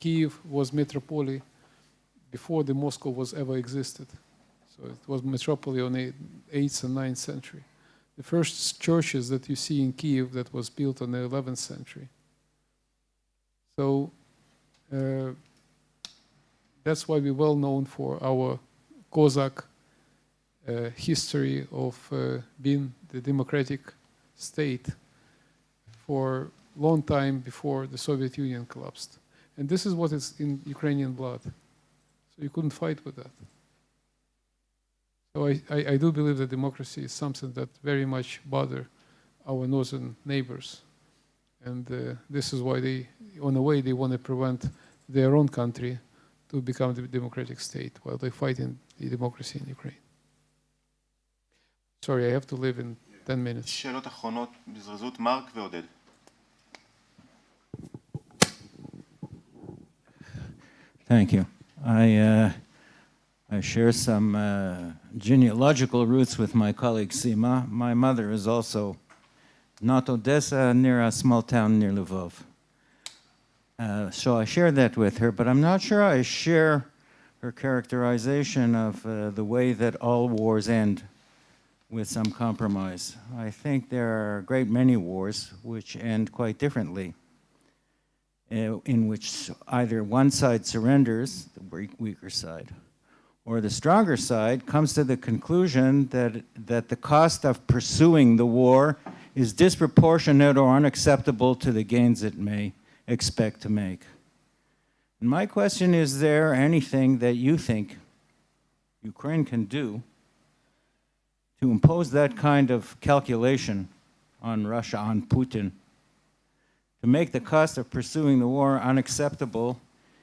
Kiev was metropolis before the Moscow was ever existed. So it was metropolis on the 8th and 9th century. The first churches that you see in Kiev that was built on the 11th century. So that's why we're well known for our Cossack history of being the democratic state for a long time before the Soviet Union collapsed. And this is what is in Ukrainian blood. So you couldn't fight with that. So I do believe that democracy is something that very much bothers our northern neighbors. And this is why they, on a way, they want to prevent their own country to become the democratic state while they fight in the democracy in Ukraine. Sorry, I have to leave in 10 minutes. שאלות אחרונות בזריזות, מרק ועודד. Thank you. I share some genealogical roots with my colleague Sima. My mother is also not Odessa, near a small town near Lvov. So I share that with her, but I'm not sure I share her characterization of the way that all wars end with some compromise. I think there are a great many wars which end quite differently, in which either one side surrenders, the weaker side, or the stronger side comes to the conclusion that the cost of pursuing the war is disproportionate or unacceptable to the gains it may expect to make. And my question is there anything that you think Ukraine can do to impose that kind of calculation on Russia, on Putin, to make the cost of pursuing the war unacceptable,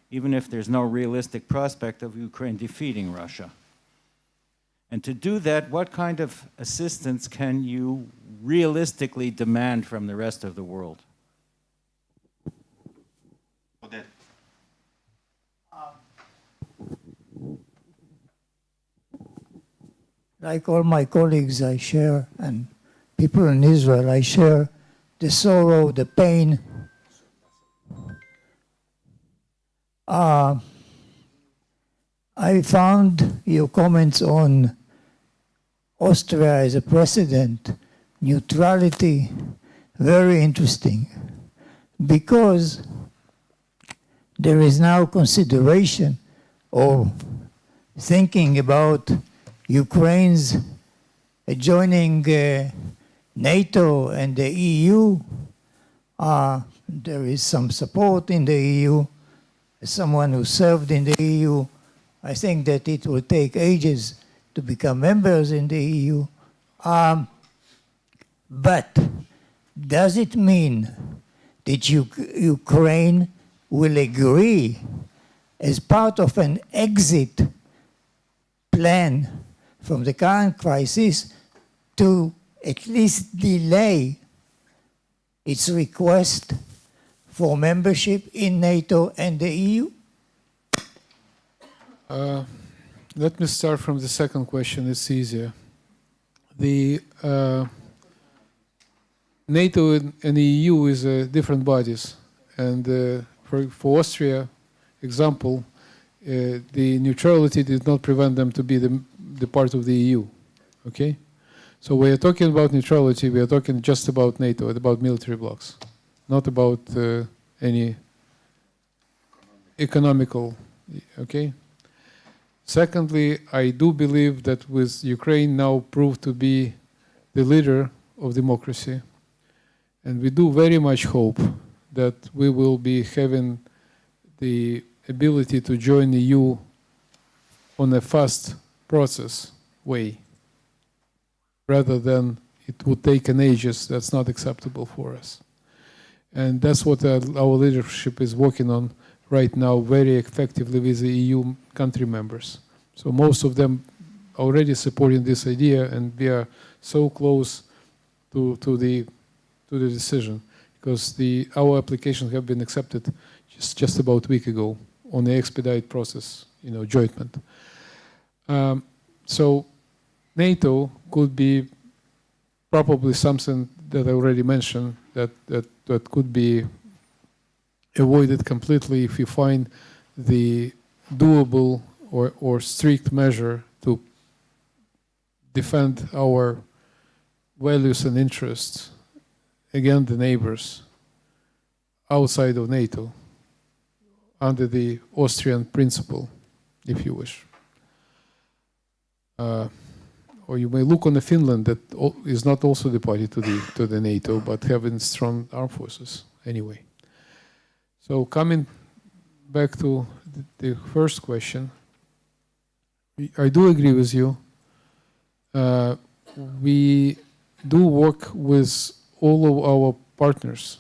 even if there's no realistic prospect of Ukraine defeating Russia? And to do that, what kind of assistance can you realistically demand from the rest of the world? עודד. Like all my colleagues, I share, and people in Israel, I share the sorrow, the pain. I found your comments on Austria as a precedent, neutrality, very interesting, because there is now consideration or thinking about Ukraine's joining NATO and the EU. There is some support in the EU. As someone who served in the EU, I think that it will take ages to become members in the EU. But does it mean that Ukraine will agree as part of an exit plan from the current crisis to at least delay its request for membership in NATO and the EU? Let me start from the second question. It's easier. The NATO and the EU is different bodies, and for Austria, example, the neutrality did not prevent them to be the part of the EU. Okay, so we are talking about neutrality. We are talking just about NATO, about military blocs, not about any economical. Okay. Secondly, I do believe that with Ukraine now proved to be the leader of democracy, And we do very much hope that we will be having the ability to join the EU on a fast process way, rather than it would take an ages. That's not acceptable for us. And that's what our leadership is working on right now very effectively with the EU country members. So most of them already supporting this idea, and we are so close to the decision, because our applications have been accepted just about a week ago on the expedite process, jointment. So NATO could be probably something that I already mentioned that could be avoided completely if you find the doable or strict measure to defend our values and interests against the neighbors outside of NATO under the Austrian principle, if you wish. Or you may look on the Finland that is not also the party to the NATO, but having strong armed forces anyway. So coming back to the first question, I do agree with you. We do work with all of our partners,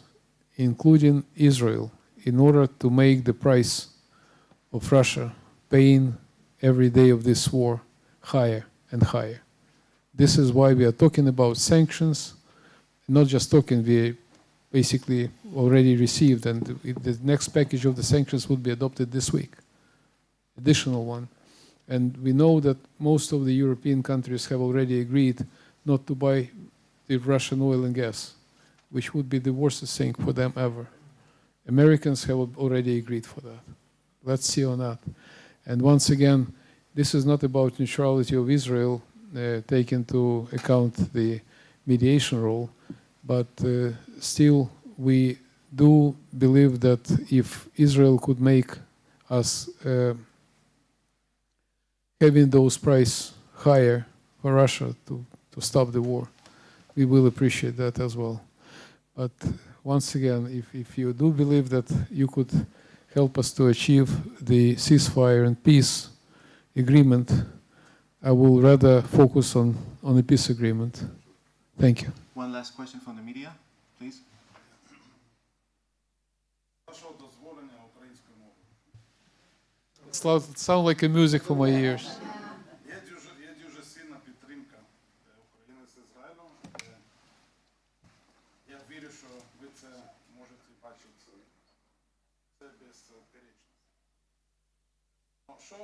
including Israel, in order to make the price of Russia paying every day of this war higher and higher. This is why we are talking about sanctions, not just talking, we basically already received, and the next package of the sanctions would be adopted this week, additional one. And we know that most of the European countries have already agreed not to buy the Russian oil and gas, which would be the worst thing for them ever. Americans have already agreed for that. Let's see on that. And once again, this is not about neutrality of Israel, take into account the mediation role, but still we do believe that if Israel could make us having those prices higher for Russia to stop the war, we will appreciate that as well. But once again, if you do believe that you could help us to achieve the ceasefire and peace agreement, I will rather focus on the peace agreement. Thank you. One last question from the media, please. It sounds like a music for my ears. Є дуже сильна підтримка України з Ізраїлем. Я вірю, що ви це можете бачити. Це безперечно. Що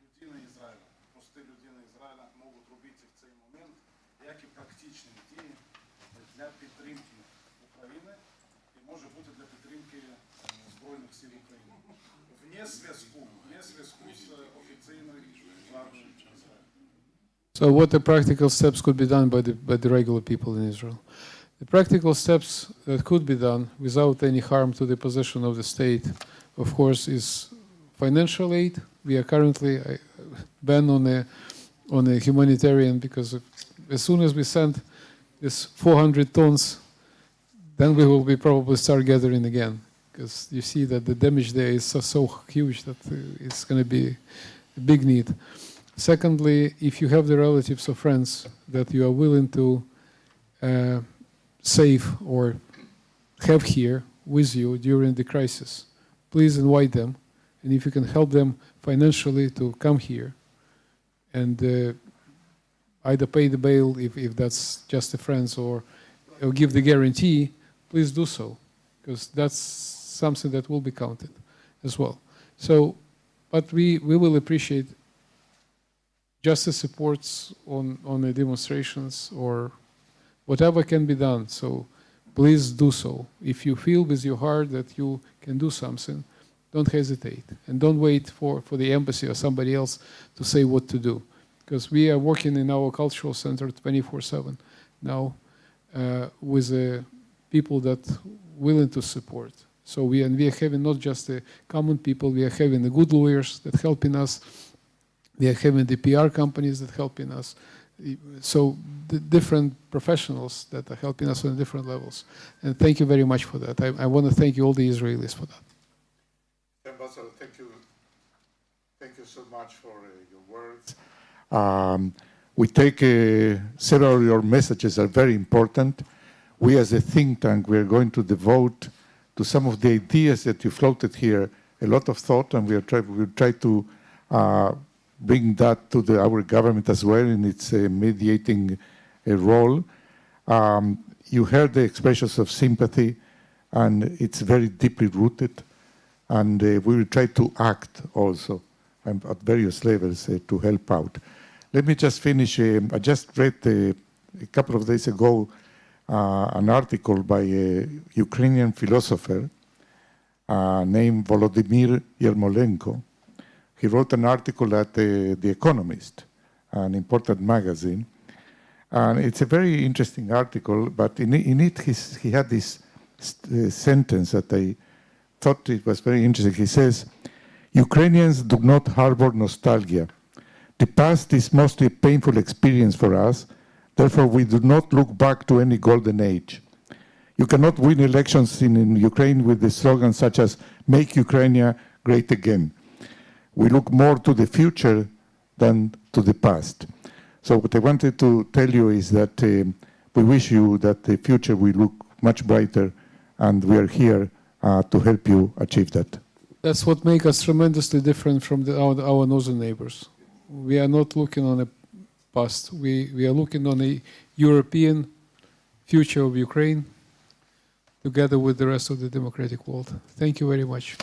людина Ізраїля, прості людини Ізраїля можуть робити в цей момент, які практичні дії для підтримки України і може бути для підтримки Збройних сил України. Вне зв'язку з офіційною владою Ізраїля. So what the practical steps could be done by the regular people in Israel? The practical steps that could be done without any harm to the position of the state, of course, is financial aid. We are currently banned on a humanitarian, because as soon as we send this 400 tons, then we will be probably start gathering again, because you see that the damage there is so huge that it's going to be a big need. Secondly, if you have the relatives or friends that you are willing to save or have here with you during the crisis, please invite them. And if you can help them financially to come here and either pay the bail if that's just the friends, or give the guarantee, please do so, because that's something that will be counted as well. So, but we will appreciate justice supports on the demonstrations or whatever can be done. So please do so. If you feel with your heart that you can do something, don't hesitate. And don't wait for the embassy or somebody else to say what to do. Because we are working in our cultural center 24/7 now with people that willing to support. So we are having not just the common people, we are having the good lawyers that helping us. We are having the PR companies that helping us, so the different professionals that are helping us on different levels. And thank you very much for that. I want to thank you, all the Israelis, for that. Ambassador, thank you so much for your words. We take several of your messages are very important. We as a think tank, we are going to devote to some of the ideas that you floated here a lot of thought, and we'll try to bring that to our government as well in its mediating role. You heard the expressions of sympathy, and it's very deeply rooted, and we will try to act also at various levels to help out. Let me just finish. I just read a couple of days ago an article by a Ukrainian philosopher named Volodymyr Yermolenko. He wrote an article at The Economist, an important magazine. And it's a very interesting article, but in it he had this sentence that I thought it was very interesting. He says, Ukrainians do not harbor nostalgia. The past is mostly a painful experience for us. Therefore, we do not look back to any golden age. You cannot win elections in Ukraine with the slogans such as, make Ukraine great again. We look more to the future than to the past. So what I wanted to tell you is that we wish you that the future will look much brighter, and we are here to help you achieve that. That's what makes us tremendously different from our northern neighbors. We are not looking on the past. We are looking on a European future of Ukraine together with the rest of the democratic world. Thank you very much.